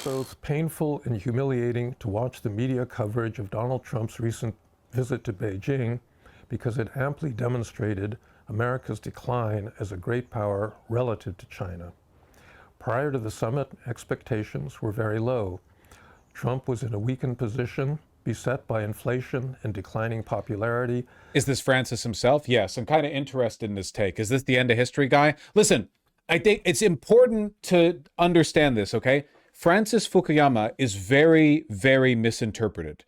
both painful and humiliating to watch the media coverage of Donald Trump's recent visit to Beijing because it amply demonstrated America's decline as a great power relative to China. Prior to the summit, expectations were very low. Trump was in a weakened position, beset by inflation and declining popularity. Is this Francis himself? Yes, I'm kind of interested in this take. Is this the end of history guy? Listen, I think it's important to understand this, okay? Francis Fukuyama is very, very misinterpreted.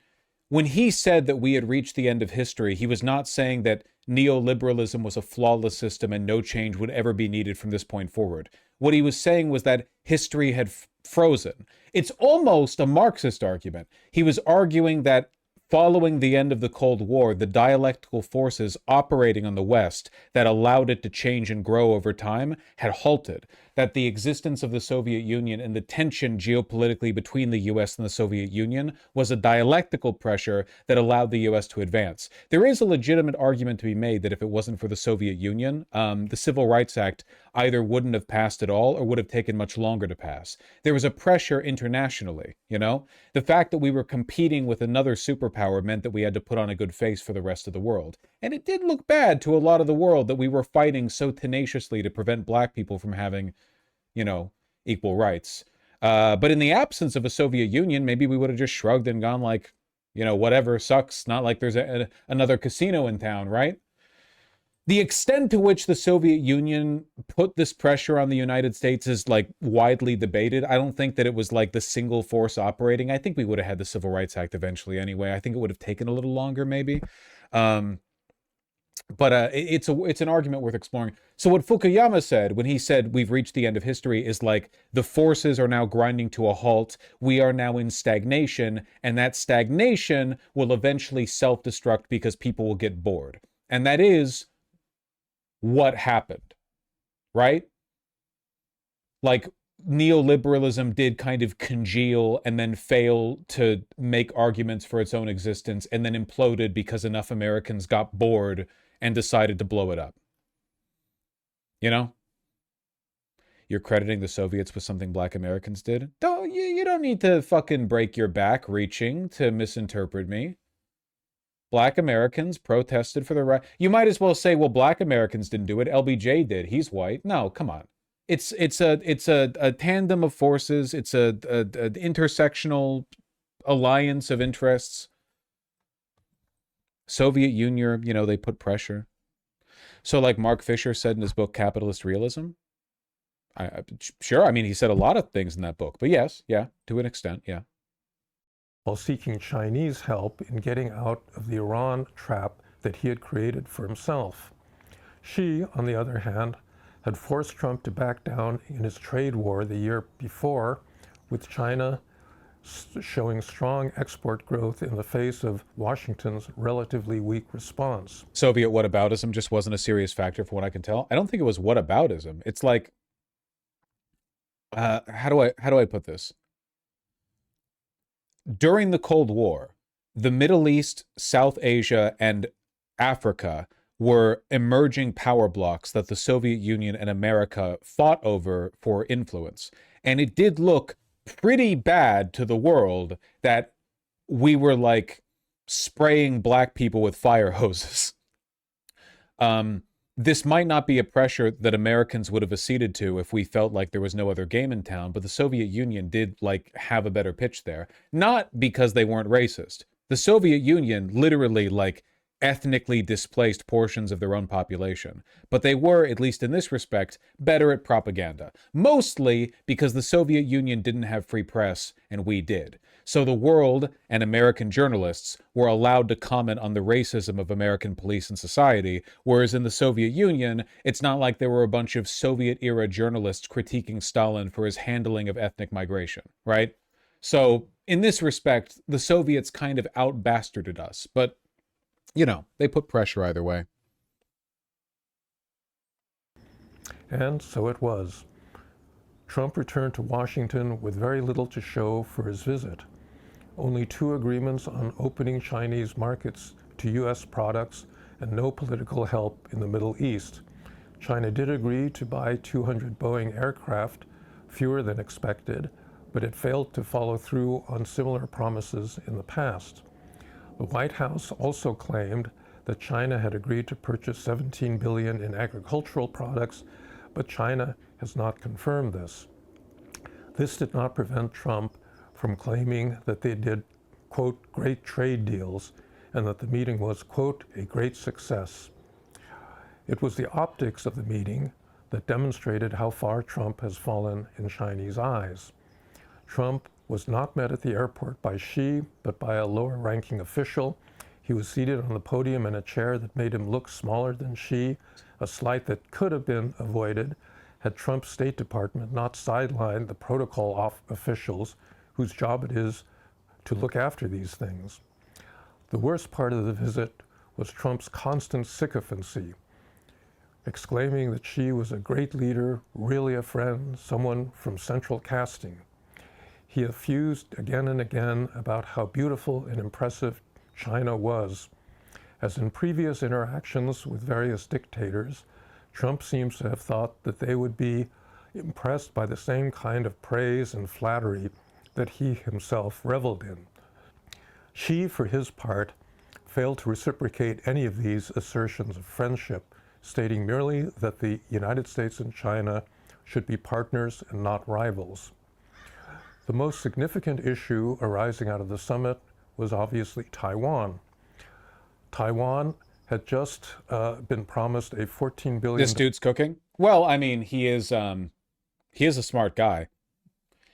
When he said that we had reached the end of history, he was not saying that neoliberalism was a flawless system and no change would ever be needed from this point forward. What he was saying was that history had frozen. It's almost a Marxist argument. He was arguing that following the end of the Cold War, the dialectical forces operating on the West that allowed it to change and grow over time had halted. That the existence of the Soviet Union and the tension geopolitically between the US and the Soviet Union was a dialectical pressure that allowed the US to advance. There is a legitimate argument to be made that if it wasn't for the Soviet Union, the Civil Rights Act either wouldn't have passed at all or would have taken much longer to pass. There was a pressure internationally, you know? The fact that we were competing with another superpower meant that we had to put on a good face for the rest of the world. And it did look bad to a lot of the world that we were fighting so tenaciously to prevent black people from having, you know, equal rights. But in the absence of a Soviet Union, maybe we would have just shrugged and gone like, you know, whatever, sucks. Not like there's another casino in town, right? The extent to which the Soviet Union put this pressure on the United States is like widely debated. I don't think that it was like the single force operating. I think we would have had the Civil Rights Act eventually anyway. I think it would have taken a little longer maybe. But it's an argument worth exploring. So what Fukuyama said when he said we've reached the end of history is like the forces are now grinding to a halt. We are now in stagnation, and that stagnation will eventually self-destruct because people will get bored. And that is what happened, right? Like neoliberalism did kind of congeal and then fail to make arguments for its own existence and then imploded because enough Americans got bored and decided to blow it up. You know? You're crediting the Soviets with something black Americans did? You don't need to fucking break your back reaching to misinterpret me. Black Americans protested for the right. You might as well say, well, black Americans didn't do it. LBJ did. He's white. No, come on. It's a tandem of forces. It's a intersectional alliance of interests. Soviet Union, you know, they put pressure. So like Mark Fisher said in his book, Capitalist Realism. Sure, I mean, he said a lot of things in that book. But yes, yeah, to an extent, yeah. While seeking Chinese help in getting out of the Iran trap that he had created for himself. Xi, on the other hand, had forced Trump to back down in his trade war the year before, with China showing strong export growth in the face of Washington's relatively weak response. Soviet whataboutism just wasn't a serious factor from what I can tell. I don't think it was whataboutism. It's like, how do I put this? During the Cold War, the Middle East, South Asia, and Africa were emerging power blocks that the Soviet Union and America fought over for influence. And it did look pretty bad to the world that we were like spraying black people with fire hoses. This might not be a pressure that Americans would have acceded to if we felt like there was no other game in town, but the Soviet Union did like have a better pitch there. Not because they weren't racist. The Soviet Union literally like ethnically displaced portions of their own population, but they were, at least in this respect, better at propaganda. Mostly because the Soviet Union didn't have free press and we did. So the world and American journalists were allowed to comment on the racism of American police and society, whereas in the Soviet Union, it's not like there were a bunch of Soviet-era journalists critiquing Stalin for his handling of ethnic migration, right? So in this respect, the Soviets kind of out-bastarded us, but you know, they put pressure either way. And so it was. Trump returned to Washington with very little to show for his visit. Only 2 agreements on opening Chinese markets to U.S. products and no political help in the Middle East. China did agree to buy 200 Boeing aircraft, fewer than expected, but it failed to follow through on similar promises in the past. The White House also claimed that China had agreed to purchase $17 billion in agricultural products, but China has not confirmed this. This did not prevent Trump from claiming that they did, quote, great trade deals, and that the meeting was, quote, a great success. It was the optics of the meeting that demonstrated how far Trump has fallen in Chinese eyes. Trump was not met at the airport by Xi, but by a lower-ranking official. He was seated on the podium in a chair that made him look smaller than Xi, a slight that could have been avoided had Trump's State Department not sidelined the protocol officials whose job it is to look after these things. The worst part of the visit was Trump's constant sycophancy, exclaiming that Xi was a great leader, really a friend, someone from central casting. He effused again and again about how beautiful and impressive China was. As in previous interactions with various dictators, Trump seems to have thought that they would be impressed by the same kind of praise and flattery that he himself reveled in. Xi, for his part, failed to reciprocate any of these assertions of friendship, stating merely that the United States and China should be partners and not rivals. The most significant issue arising out of the summit was obviously Taiwan. Taiwan had just been promised a $14 billion... This dude's cooking? Well, I mean, he is a smart guy.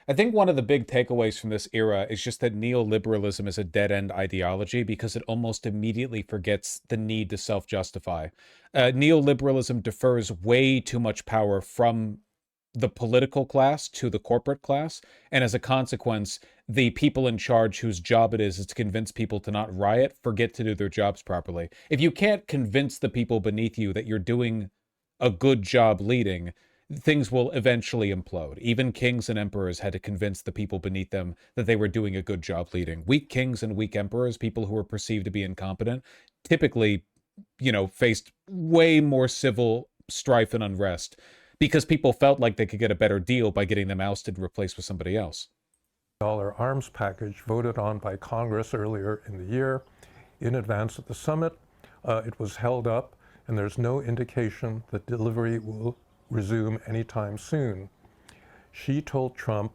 I think one of the big takeaways from this era is just that neoliberalism is a dead-end ideology because it almost immediately forgets the need to self-justify. Neoliberalism defers way too much power from the political class to the corporate class, and as a consequence, the people in charge whose job it is to convince people to not riot forget to do their jobs properly. If you can't convince the people beneath you that you're doing a good job leading, things will eventually implode. Even kings and emperors had to convince the people beneath them that they were doing a good job leading. Weak kings and weak emperors, people who were perceived to be incompetent, typically, faced way more civil strife and unrest because people felt like they could get a better deal by getting them ousted and replaced with somebody else. Arms package voted on by Congress earlier in the year. In advance of the summit, it was held up, and there's no indication that delivery will resume anytime soon. Xi told Trump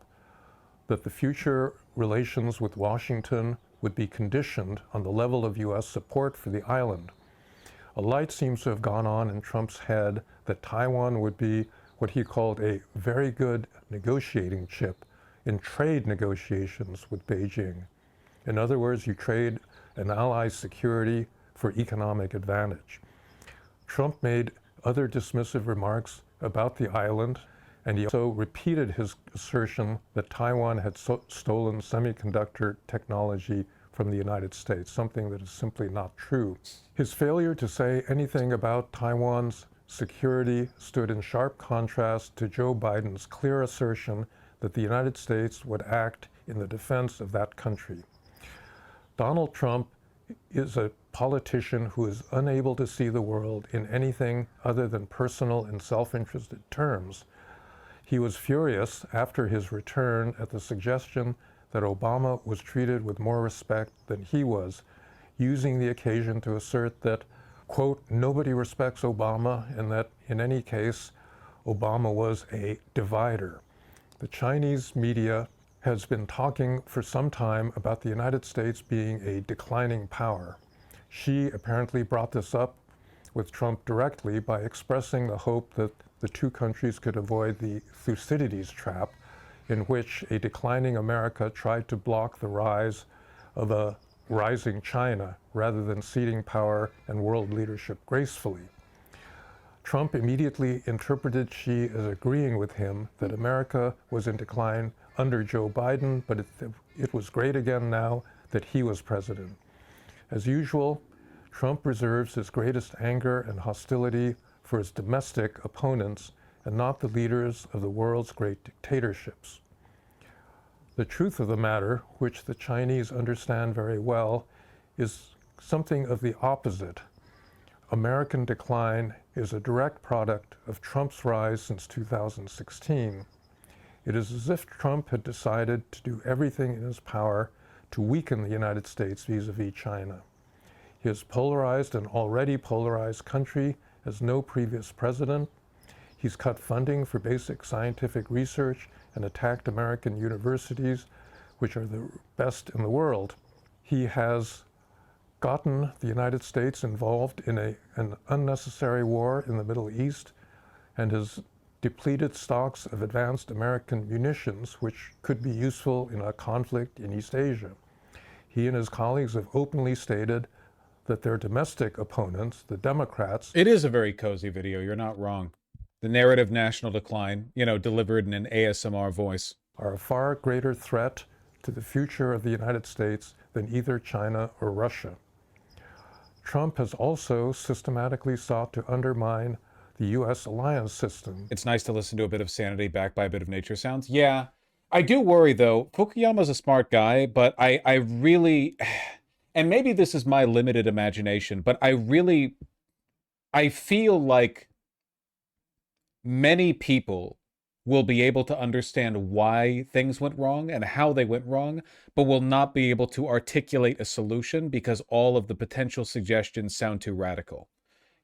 that the future relations with Washington would be conditioned on the level of U.S. support for the island. A light seems to have gone on in Trump's head that Taiwan would be what he called a very good negotiating chip in trade negotiations with Beijing. In other words, you trade an ally's security for economic advantage. Trump made other dismissive remarks about the island, and he also repeated his assertion that Taiwan had stolen semiconductor technology from the United States, something that is simply not true. His failure to say anything about Taiwan's security stood in sharp contrast to Joe Biden's clear assertion that the United States would act in the defense of that country. Donald Trump is a politician who is unable to see the world in anything other than personal and self-interested terms. He was furious after his return at the suggestion that Obama was treated with more respect than he was, using the occasion to assert that, quote, nobody respects Obama, and that in any case, Obama was a divider. The Chinese media has been talking for some time about the United States being a declining power. Xi apparently brought this up with Trump directly by expressing the hope that the two countries could avoid the Thucydides trap, in which a declining America tried to block the rise of a rising China rather than ceding power and world leadership gracefully. Trump immediately interpreted Xi as agreeing with him that America was in decline under Joe Biden, but it was great again now that he was president. As usual, Trump reserves his greatest anger and hostility for his domestic opponents and not the leaders of the world's great dictatorships. The truth of the matter, which the Chinese understand very well, is something of the opposite. American decline is a direct product of Trump's rise since 2016. It is as if Trump had decided to do everything in his power to weaken the United States vis-a-vis China. He has polarized an already polarized country as no previous president. He's cut funding for basic scientific research and attacked American universities, which are the best in the world. He has gotten the United States involved in an unnecessary war in the Middle East and has depleted stocks of advanced American munitions, which could be useful in a conflict in East Asia. He and his colleagues have openly stated that their domestic opponents, the Democrats— It is a very cozy video, you're not wrong. The narrative national decline, you know, delivered in an ASMR voice, are a far greater threat to the future of the United States than either China or Russia. Trump has also systematically sought to undermine the U.S. alliance system. It's nice to listen to a bit of sanity backed by a bit of nature sounds. Yeah, I do worry though. Fukuyama's a smart guy, but I really, and maybe this is my limited imagination, but I feel like many people will be able to understand why things went wrong and how they went wrong, but will not be able to articulate a solution because all of the potential suggestions sound too radical.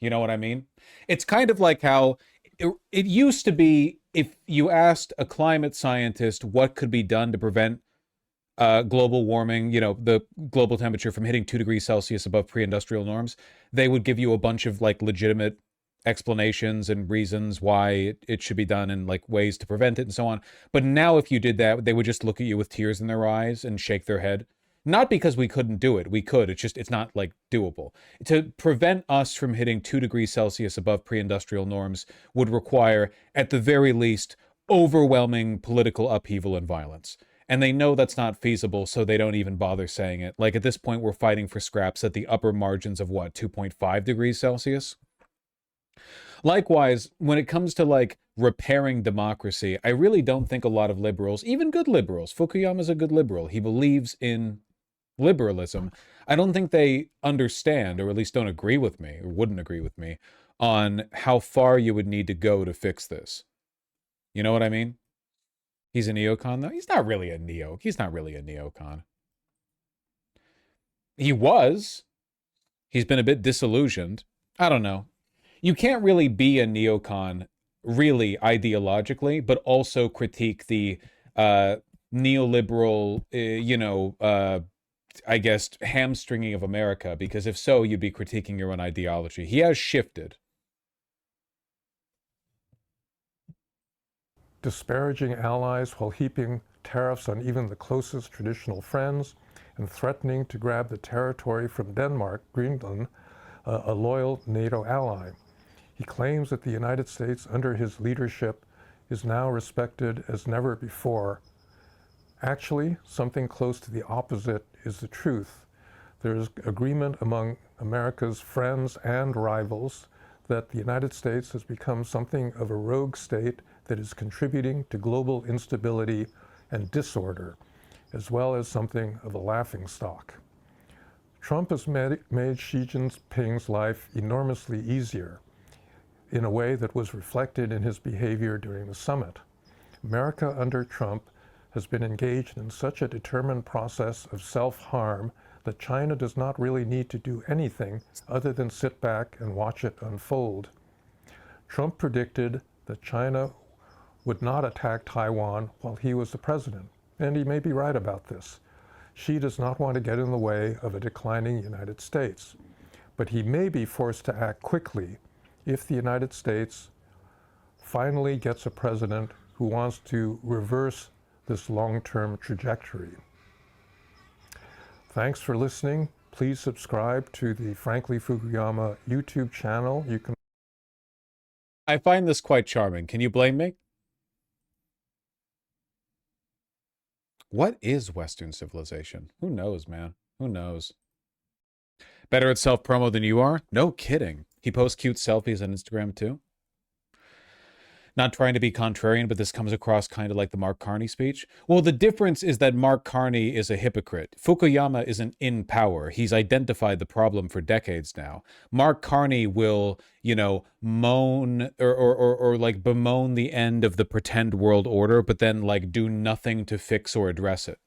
You know what I mean? It's kind of like how it used to be if you asked a climate scientist what could be done to prevent global warming, you know, the global temperature from hitting 2 degrees Celsius above pre-industrial norms, they would give you a bunch of like legitimate explanations and reasons why it should be done and like ways to prevent it and so on. But now if you did that, they would just look at you with tears in their eyes and shake their head. Not because we couldn't do it. We could. It's just, it's not like doable. To prevent us from hitting 2 degrees Celsius above pre-industrial norms would require, at the very least, overwhelming political upheaval and violence. And they know that's not feasible, so they don't even bother saying it. Like at this point, we're fighting for scraps at the upper margins of what, 2.5 degrees Celsius? Likewise, when it comes to like repairing democracy, I really don't think a lot of liberals, even good liberals, Fukuyama's a good liberal, he believes in liberalism. I don't think they understand, or at least don't agree with me, or wouldn't agree with me, on how far you would need to go to fix this. You know what I mean? He's a neocon, though? He's not really a neocon. He was. He's been a bit disillusioned. I don't know. You can't really be a neocon, really, ideologically, but also critique the neoliberal, I guess, hamstringing of America, because if so, you'd be critiquing your own ideology. He has shifted. Disparaging allies while heaping tariffs on even the closest traditional friends and threatening to grab the territory from Denmark, Greenland, a loyal NATO ally. He claims that the United States, under his leadership, is now respected as never before. Actually, something close to the opposite is the truth. There is agreement among America's friends and rivals that the United States has become something of a rogue state that is contributing to global instability and disorder, as well as something of a laughingstock. Trump has made Xi Jinping's life enormously easier, in a way that was reflected in his behavior during the summit. America under Trump has been engaged in such a determined process of self-harm that China does not really need to do anything other than sit back and watch it unfold. Trump predicted that China would not attack Taiwan while he was the president, and he may be right about this. Xi does not want to get in the way of a declining United States, but he may be forced to act quickly if the United States finally gets a president who wants to reverse this long-term trajectory. Thanks for listening. Please subscribe to the Frankly Fukuyama YouTube channel. I find this quite charming. Can you blame me? What is Western civilization? Who knows, man? Who knows? Better at self-promo than you are? No kidding. He posts cute selfies on Instagram too? Not trying to be contrarian, but this comes across kind of like the Mark Carney speech. Well, the difference is that Mark Carney is a hypocrite. Fukuyama isn't in power. He's identified the problem for decades now. Mark Carney will, you know, moan or like bemoan the end of the pretend world order, but then like do nothing to fix or address it.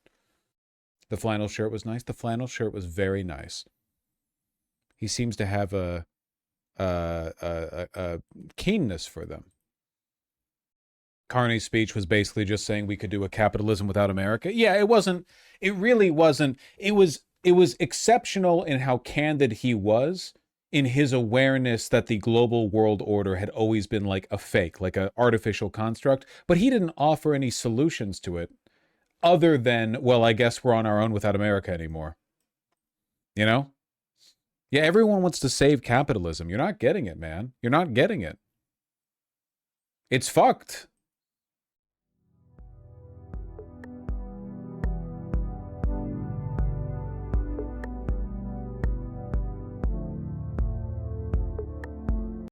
The flannel shirt was nice. The flannel shirt was very nice. He seems to have a keenness for them. Carney's speech was basically just saying we could do a capitalism without America. Yeah, it really wasn't. It was exceptional in how candid he was in his awareness that the global world order had always been like a fake, like an artificial construct, but he didn't offer any solutions to it other than, well, I guess we're on our own without America anymore. You know? Yeah, everyone wants to save capitalism. You're not getting it, man. You're not getting it. It's fucked.